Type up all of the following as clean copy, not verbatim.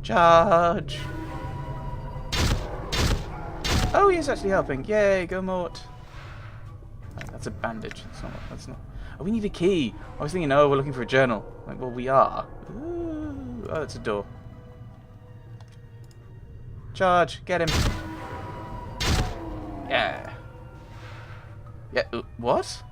Charge! Oh, he is actually helping. Yay, go Mort. Oh, that's a bandage. That's not. Oh, we need a key. I was thinking, oh, we're looking for a journal. Like, well, we are. Ooh. Oh, it's a door. Charge! Get him! Yeah. Yeah. What?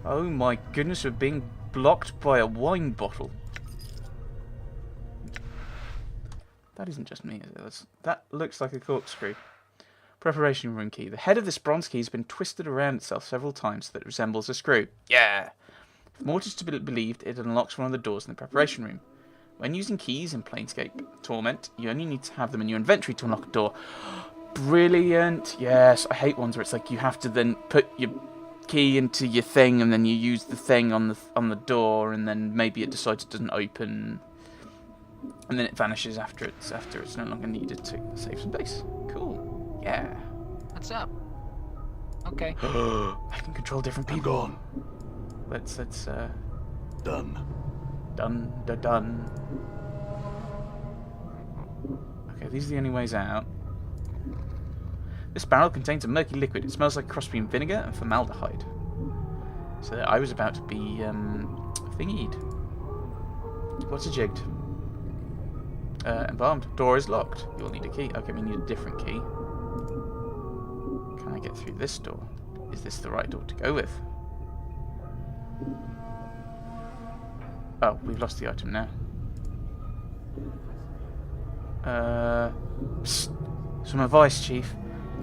Oh my goodness, we're being blocked by a wine bottle. That isn't just me, is it? That looks like a corkscrew. Preparation room key. The head of this bronze key has been twisted around itself several times so that it resembles a screw. Yeah! If more is to be believed, it unlocks one of the doors in the preparation room. When using keys in Planescape Torment, you only need to have them in your inventory to unlock a door. Brilliant! Yes, I hate ones where it's like you have to then put your key into your thing and then you use the thing on the door and then maybe it decides it doesn't open and then it vanishes after it's no longer needed to save some space. Cool. Yeah. What's up? Okay. I can control different people. I'm gone. Let's Done. Done. Okay, these are the only ways out. This barrel contains a murky liquid. It smells like cross between vinegar and formaldehyde. So I was about to be thingied. What's a jigged? Embalmed. Door is locked. You'll need a key. Okay, we need a different key. Can I get through this door? Is this the right door to go with? Oh, we've lost the item now. Psst. Some advice, Chief.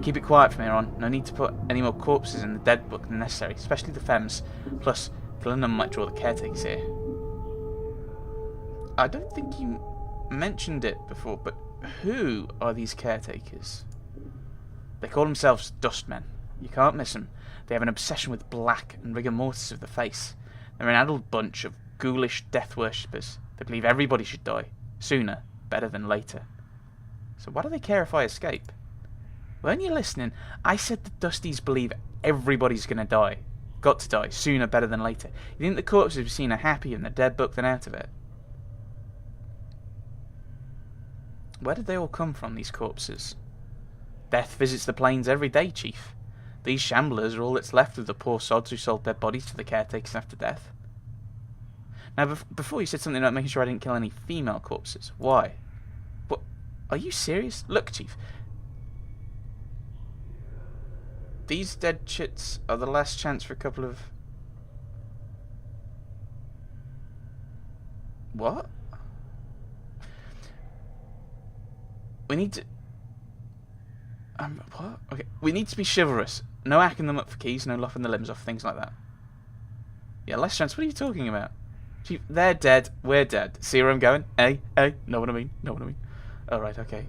Keep it quiet from here on. No need to put any more corpses in the dead book than necessary, especially the Fems. Plus, killing them might draw the caretakers here. I don't think you mentioned it before, but who are these caretakers? They call themselves Dustmen. You can't miss them. They have an obsession with black and rigor mortis of the face. They're an adult bunch of ghoulish death worshippers. They believe everybody should die. Sooner, better than later. So why do they care if I escape? Weren't you listening? I said the Dusties believe everybody's going to die. Got to die. Sooner, better than later. You think the corpses we've seen are happier in the dead book than out of it? Where did they all come from, these corpses? Death visits the plains every day, Chief. These shamblers are all that's left of the poor sods who sold their bodies to the caretakers after death. Now, before you said something about making sure I didn't kill any female corpses. Why? What? Are you serious? Look, Chief. These dead chits are the last chance for a couple of... What? We need to... what? Okay. We need to be chivalrous. No hacking them up for keys, no lopping the limbs off, things like that. Yeah, less chance. What are you talking about? Chief, they're dead, we're dead. See where I'm going? Hey, know what I mean? Know what I mean? Alright, okay.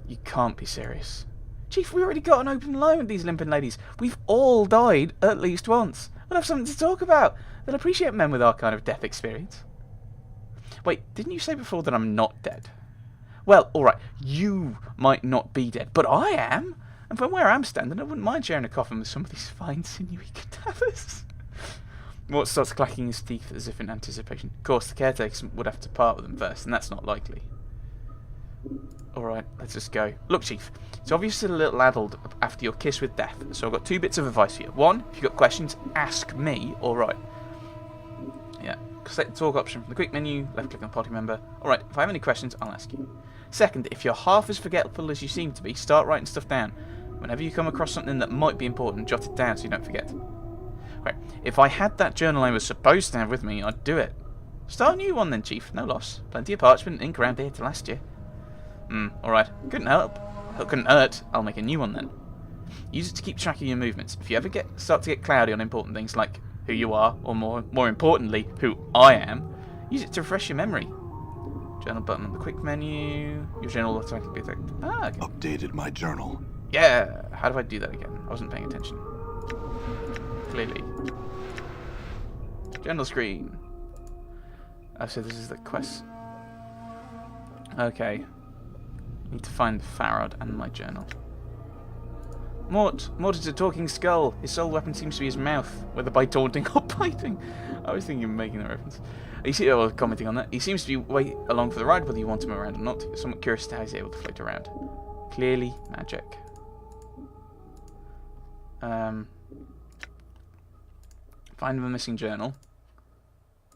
You can't be serious. Chief, we already got an open line with these limping ladies. We've all died at least once. We'll have something to talk about. They'll appreciate men with our kind of death experience. Wait, didn't you say before that I'm not dead? Well, alright, you might not be dead, but I am. And from where I'm standing, I wouldn't mind sharing a coffin with some of these fine, sinewy cadavers. Mort starts clacking his teeth as if in anticipation. Of course, the caretakers would have to part with them first, and that's not likely. Alright, let's just go. Look, Chief, it's obviously a little addled after your kiss with death, so I've got two bits of advice for you. One, if you've got questions, ask me. Alright. Yeah. Select the talk option from the quick menu, left click on party member. Alright, if I have any questions, I'll ask you. Second, if you're half as forgetful as you seem to be, start writing stuff down. Whenever you come across something that might be important, jot it down so you don't forget. Right, if I had that journal I was supposed to have with me, I'd do it. Start a new one then, Chief, no loss. Plenty of parchment and ink around here to last you. Alright, couldn't help. Couldn't hurt, I'll make a new one then. Use it to keep track of your movements. If you ever start to get cloudy on important things like who you are, or more importantly, who I am, use it to refresh your memory. Journal button on the quick menu. Your journal will automatically be affected. Ah, okay. Updated my journal. Yeah, how do I do that again? I wasn't paying attention. Clearly. Journal screen. Oh, so this is the quest. Okay. Need to find Farad and my journal. Mort is a talking skull. His sole weapon seems to be his mouth, whether by taunting or biting. I was thinking of making that reference. Commenting on that. He seems to be way along for the ride, whether you want him around or not. You're somewhat curious as to how he's able to float around. Clearly magic. Find the missing journal.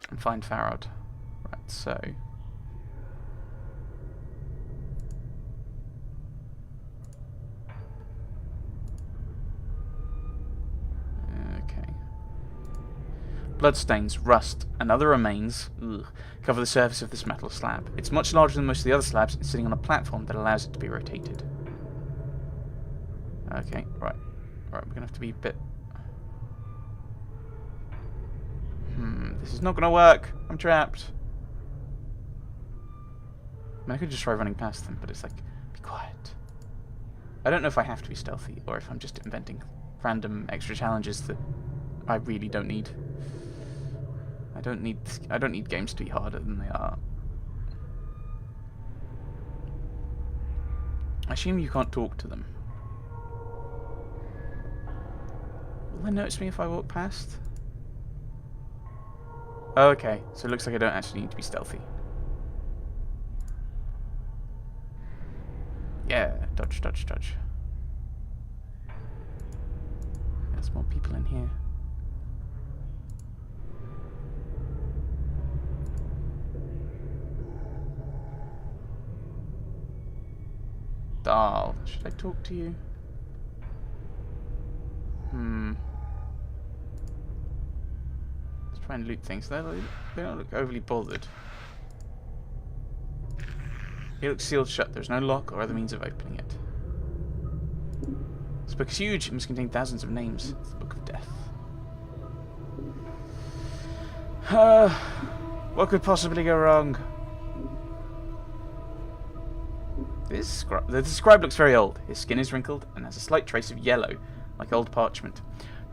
And find Farad. Right, so... Okay. Bloodstains, rust, and other remains cover the surface of this metal slab. It's much larger than most of the other slabs and sitting on a platform that allows it to be rotated. Okay, right. Right, we're going to have to be a bit... this is not going to work. I'm trapped. I mean, I could just try running past them, but it's like, be quiet. I don't know if I have to be stealthy, or if I'm just inventing random extra challenges that I really don't need. I don't need games to be harder than they are. I assume you can't talk to them. Will they notice me if I walk past? Oh, okay, so it looks like I don't actually need to be stealthy. Yeah, dodge, dodge, dodge. There's more people in here. Dahl, should I talk to you? Let's try and loot things. They don't look overly bothered. It looks sealed shut. There's no lock or other means of opening it. This book is huge. It must contain thousands of names. It's the Book of Death. What could possibly go wrong? The scribe looks very old. His skin is wrinkled and has a slight trace of yellow, like old parchment.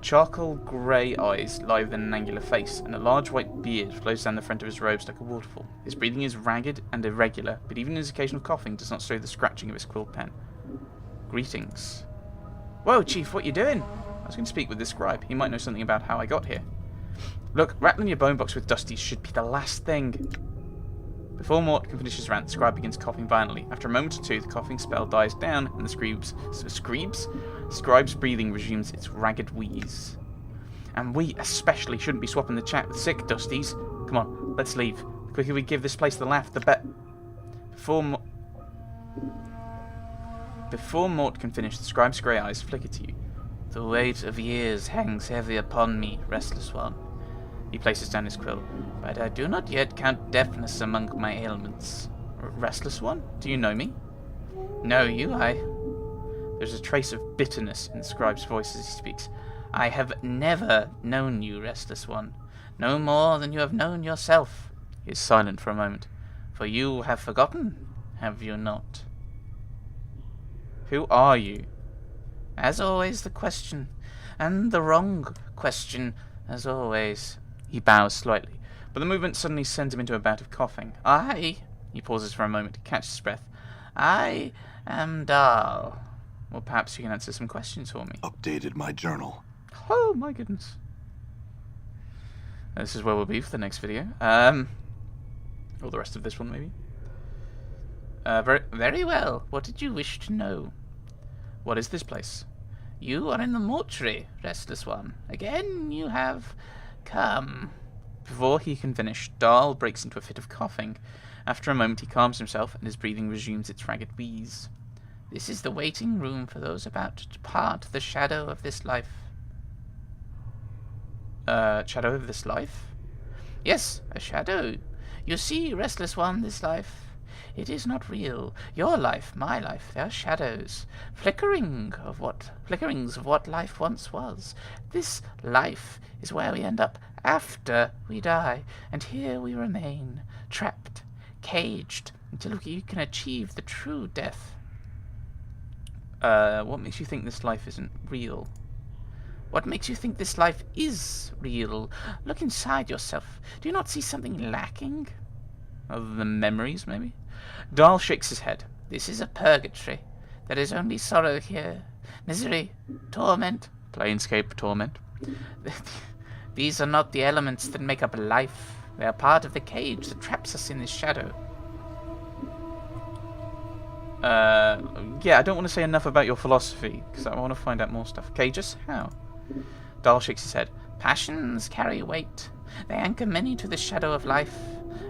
Charcoal grey eyes lie within an angular face, and a large white beard flows down the front of his robes like a waterfall. His breathing is ragged and irregular, but even his occasional coughing does not show the scratching of his quill pen. Greetings. Whoa, Chief, what you doing? I was going to speak with this scribe. He might know something about how I got here. Look, rattling your bone box with Dusty should be the last thing. Before Mort can finish his rant, the scribe begins coughing violently. After a moment or two, the coughing spell dies down, and the scribe's breathing resumes its ragged wheeze. And we especially shouldn't be swapping the chat with sick Dusties. Come on, let's leave. The quicker we give this place the laugh, the better. Before Mort can finish, the scribe's grey eyes flicker to you. The weight of years hangs heavy upon me, restless one. He places down his quill. But I do not yet count deafness among my ailments. Restless one? Do you know me? No, you, There's a trace of bitterness in the scribe's voice as he speaks. I have never known you, restless one. No more than you have known yourself. He is silent for a moment. For you have forgotten, have you not? Who are you? As always, the question. And the wrong question, as always. He bows slightly, but the movement suddenly sends him into a bout of coughing. He pauses for a moment to catch his breath. I am Dahl. Well, perhaps you can answer some questions for me. Updated my journal. Oh, my goodness. This is where we'll be for the next video. Or the rest of this one, maybe. Very well. What did you wish to know? What is this place? You are in the mortuary, restless one. Again, you have come. Before he can finish, Dahl breaks into a fit of coughing. After a moment, he calms himself, and his breathing resumes its ragged wheeze. This is the waiting room for those about to depart the shadow of this life. Shadow of this life? Yes, a shadow. You see, restless one, this life. It is not real. Your life, my life, they are shadows. Flickerings of what life once was. This life is where we end up after we die, and here we remain, trapped, caged, until we can achieve the true death. What makes you think this life isn't real? What makes you think this life is real? Look inside yourself. Do you not see something lacking? Other than memories, maybe? Dahl shakes his head. This is a purgatory. There is only sorrow here. misery, torment. Planescape Torment. These are not the elements that make up life. They are part of the cage that traps us in this shadow. Yeah, I don't want to say enough about your philosophy, because I want to find out more stuff. Okay, just how? Dahl shakes his head. Passions carry weight. They anchor many to the shadow of life.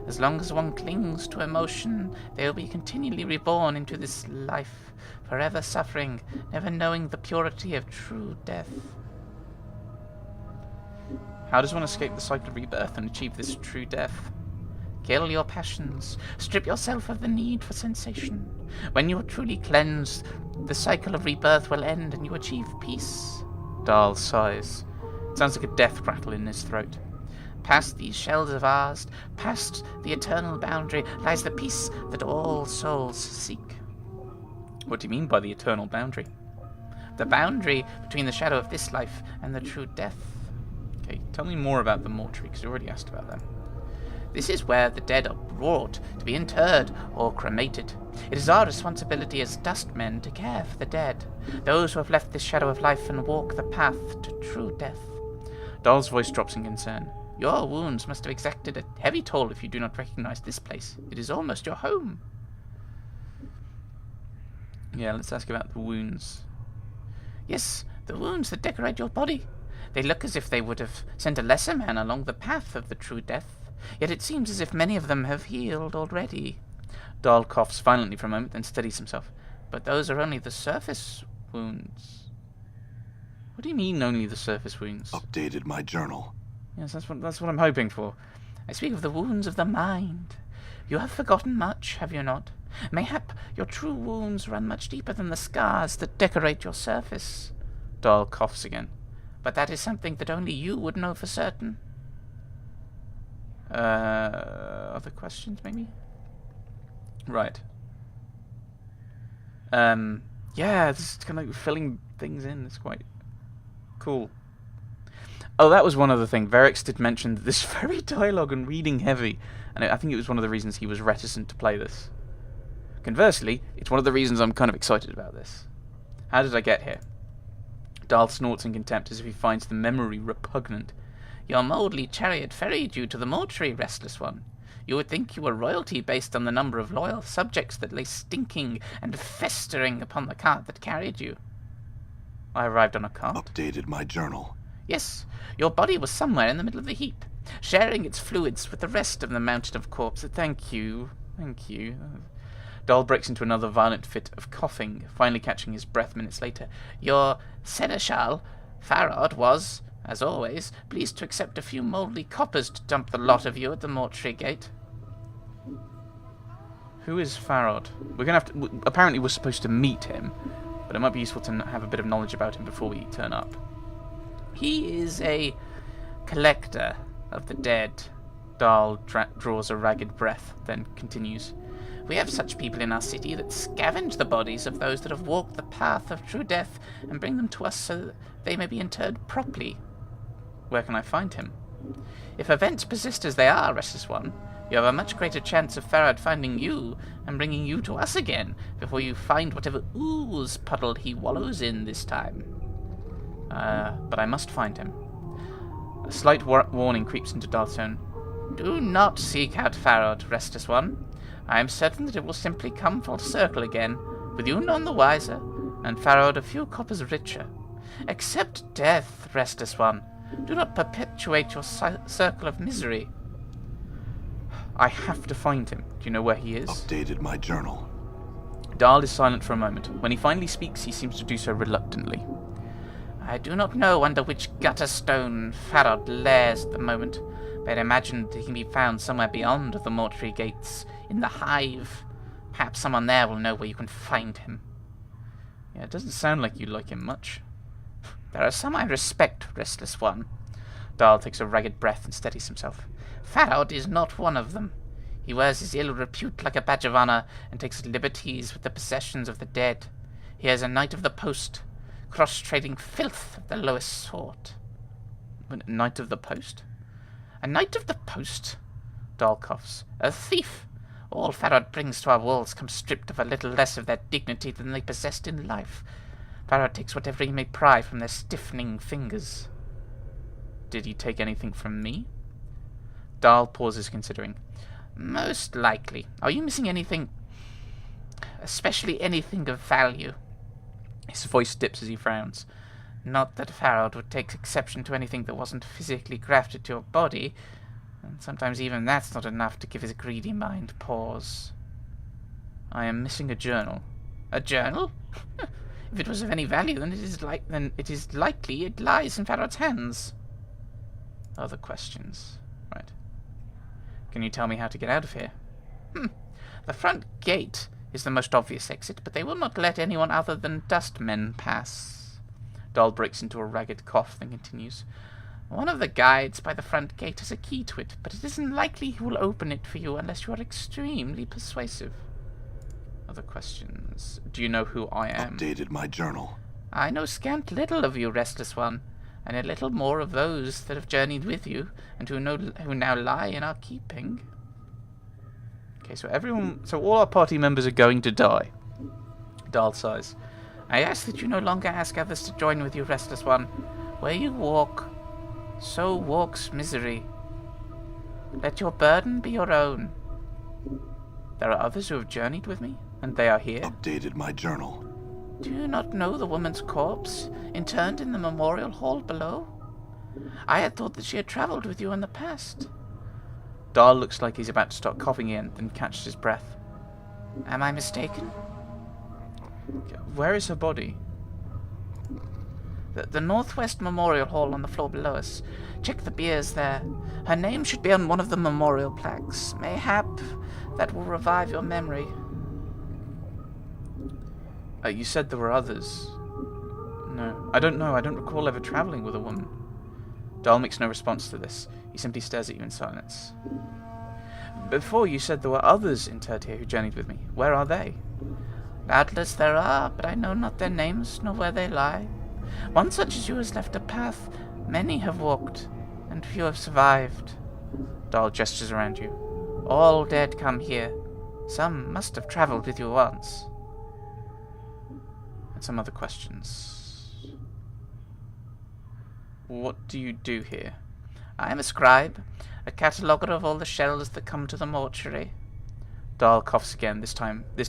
As long as one clings to emotion, they will be continually reborn into this life, forever suffering, never knowing the purity of true death. How does one escape the cycle of rebirth and achieve this true death? Kill your passions. Strip yourself of the need for sensation. When you are truly cleansed, the cycle of rebirth will end and you achieve peace. Dahl sighs. It sounds like a death rattle in his throat. Past these shells of ours, past the eternal boundary, lies the peace that all souls seek. What do you mean by the eternal boundary? The boundary between the shadow of this life and the true death. Okay, tell me more about the mortuary, because you already asked about that. This is where the dead are brought to be interred or cremated. It is our responsibility as dustmen to care for the dead, those who have left this shadow of life and walk the path to true death. Dahl's voice drops in concern. Your wounds must have exacted a heavy toll if you do not recognize this place. It is almost your home. Yeah, let's ask about the wounds. Yes, the wounds that decorate your body. They look as if they would have sent a lesser man along the path of the true death. Yet it seems as if many of them have healed already. Dahl coughs violently for a moment, then steadies himself. But those are only the surface wounds. What do you mean, only the surface wounds? Updated my journal. Yes, that's what I'm hoping for. I speak of the wounds of the mind. You have forgotten much, have you not? Mayhap your true wounds run much deeper than the scars that decorate your surface. Dahl coughs again. But that is something that only you would know for certain. Other questions, maybe? Right. Yeah, this is kind of filling things in. It's quite cool. Oh, that was one other thing. Verix did mention that this is very dialogue and reading heavy, and I think it was one of the reasons he was reticent to play this. Conversely, it's one of the reasons I'm kind of excited about this. How did I get here? Dahl snorts in contempt as if he finds the memory repugnant. Your moldly chariot ferried you to the mortuary, restless one. You would think you were royalty based on the number of loyal subjects that lay stinking and festering upon the cart that carried you. I arrived on a cart? Updated my journal. Yes, your body was somewhere in the middle of the heap, sharing its fluids with the rest of the mountain of corpses. Thank you. Dahl breaks into another violent fit of coughing, finally catching his breath minutes later. Your seneschal, Farod, was, as always, pleased to accept a few mouldy coppers to dump the lot of you at the mortuary gate. Who is Farod? We're gonna have to. Apparently, we're supposed to meet him, but it might be useful to have a bit of knowledge about him before we turn up. He is a collector of the dead. Dahl draws a ragged breath, then continues. We have such people in our city that scavenge the bodies of those that have walked the path of true death and bring them to us so that they may be interred properly. Where can I find him? If events persist as they are, restless one, you have a much greater chance of Farad finding you and bringing you to us again before you find whatever ooze puddle he wallows in this time. But I must find him. A slight warning creeps into Dahl's tone. Do not seek out Farad, restless one. I am certain that it will simply come full circle again, with you none the wiser, and Farad a few coppers richer. Accept death, restless one. Do not perpetuate your circle of misery. I have to find him. Do you know where he is? Updated my journal. Dahl is silent for a moment. When he finally speaks, he seems to do so reluctantly. I do not know under which gutter stone Farad lairs at the moment, but I imagine that he can be found somewhere beyond the mortuary gates, in the hive. Perhaps someone there will know where you can find him. Yeah, it doesn't sound like you like him much. There are some I respect, restless one. Dahl takes a ragged breath and steadies himself. Farad is not one of them. He wears his ill repute like a badge of honor, and takes liberties with the possessions of the dead. He is a knight of the post, cross-trading filth of the lowest sort. A knight of the post? A knight of the post? Dahl coughs. A thief. All Farad brings to our walls comes stripped of a little less of their dignity than they possessed in life. Farad takes whatever he may pry from their stiffening fingers. Did he take anything from me? Dahl pauses, considering. Most likely. Are you missing anything? Especially anything of value? His voice dips as he frowns. Not that Farad would take exception to anything that wasn't physically grafted to your body, and sometimes even that's not enough to give his greedy mind pause. I am missing a journal. A journal? If it was of any value, then it is likely it lies in Farad's hands. Other questions. Right. Can you tell me how to get out of here? The front gate is the most obvious exit, but they will not let anyone other than dustmen pass. Dahl breaks into a ragged cough, then continues. One of the guides by the front gate has a key to it, but it isn't likely he will open it for you unless you are extremely persuasive. Other questions. Do you know who I am? Updated my journal. I know scant little of you, Restless One, and a little more of those that have journeyed with you, and who now lie in our keeping. Okay, so all our party members are going to die. Dahl sighs. I ask that you no longer ask others to join with you, Restless One. Where you walk, so walks misery. Let your burden be your own. There are others who have journeyed with me, and they are here. Updated my journal. Do you not know the woman's corpse, interned in the memorial hall below? I had thought that she had travelled with you in the past. Dahl looks like he's about to start coughing again, then catches his breath. Am I mistaken? Where is her body? The Northwest Memorial Hall on the floor below us. Check the biers there. Her name should be on one of the memorial plaques. Mayhap that will revive your memory. You said there were others. No, I don't know. I don't recall ever travelling with a woman. Dahl makes no response to this. He simply stares at you in silence. Before, you said there were others interred here who journeyed with me. Where are they? Doubtless there are, but I know not their names, nor where they lie. One such as you has left a path many have walked, and few have survived. Dahl gestures around you. All dead come here. Some must have travelled with you once. And some other questions. What do you do here? I am a scribe, a cataloguer of all the shells that come to the mortuary. Dahl coughs again,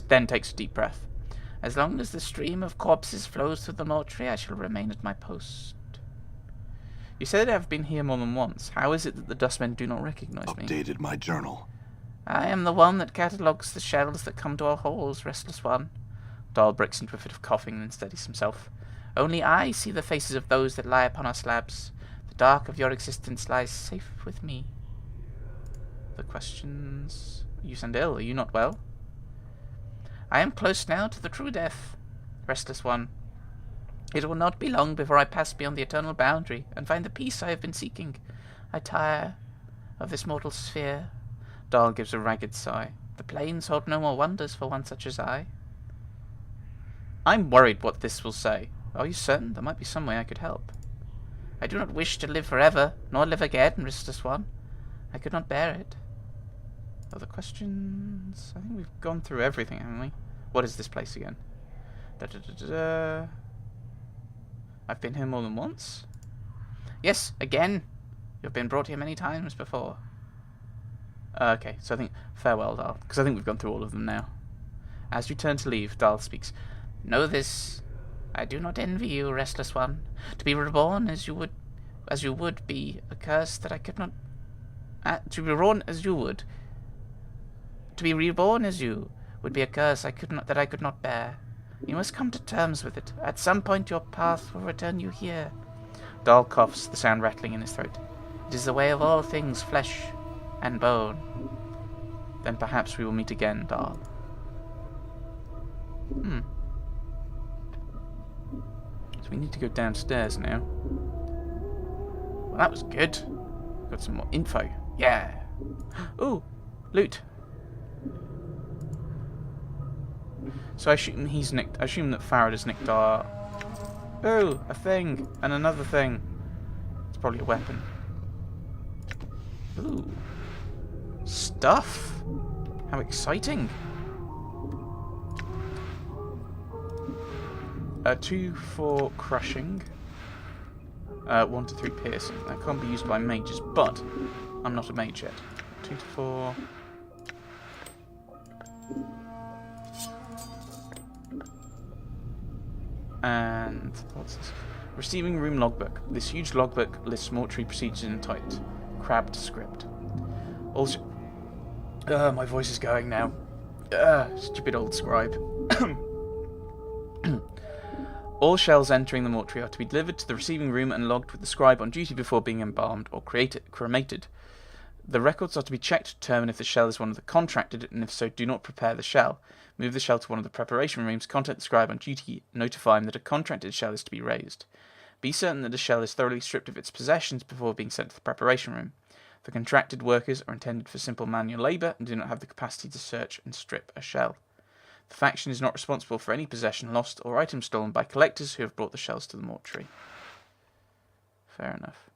then takes a deep breath. As long as the stream of corpses flows through the mortuary, I shall remain at my post. You said I have been here more than once. How is it that the dustmen do not recognize me? Updated my journal. I am the one that catalogues the shells that come to our halls, Restless One. Dahl breaks into a fit of coughing, then steadies himself. Only I see the faces of those that lie upon our slabs. The dark of your existence lies safe with me. The questions... You sound ill. Are you not well? I am close now to the true death, Restless One. It will not be long before I pass beyond the eternal boundary and find the peace I have been seeking. I tire of this mortal sphere. Dahl gives a ragged sigh. The plains hold no more wonders for one such as I. I'm worried what this will say. Are you certain? There might be some way I could help. I do not wish to live forever, nor live again, Restless One. I could not bear it. Other questions? I think we've gone through everything, haven't we? What is this place again? I've been here more than once? Yes, again. You've been brought here many times before. Okay, so I think... Farewell, Dahl, because I think we've gone through all of them now. As you turn to leave, Dahl speaks. Know this. I do not envy you, Restless One. To be reborn as you would be a curse that I could not... to be reborn as you would... To be reborn as you would be a curse that I could not bear. You must come to terms with it. At some point your path will return you here. Dahl coughs, the sound rattling in his throat. It is the way of all things flesh and bone. Then perhaps we will meet again, Dahl. So we need to go downstairs now. Well, that was good. Got some more info. Yeah. Ooh, loot. So I assume that Farad has nicked our... Oh, a thing. And another thing. It's probably a weapon. Ooh. Stuff. How exciting. 2 for crushing. 1 to 3 piercing. That can't be used by mages, but I'm not a mage yet. 2 to 4. And what's this? Receiving room logbook. This huge logbook lists mortuary procedures in tight, crabbed script. Also, my voice is going now. Stupid old scribe. All shells entering the mortuary are to be delivered to the receiving room and logged with the scribe on duty before being embalmed or cremated. The records are to be checked to determine if the shell is one of the contracted, and if so, do not prepare the shell. Move the shell to one of the preparation rooms, contact the scribe on duty, notify him that a contracted shell is to be raised. Be certain that the shell is thoroughly stripped of its possessions before being sent to the preparation room. The contracted workers are intended for simple manual labour and do not have the capacity to search and strip a shell. The faction is not responsible for any possession lost or items stolen by collectors who have brought the shells to the mortuary. Fair enough.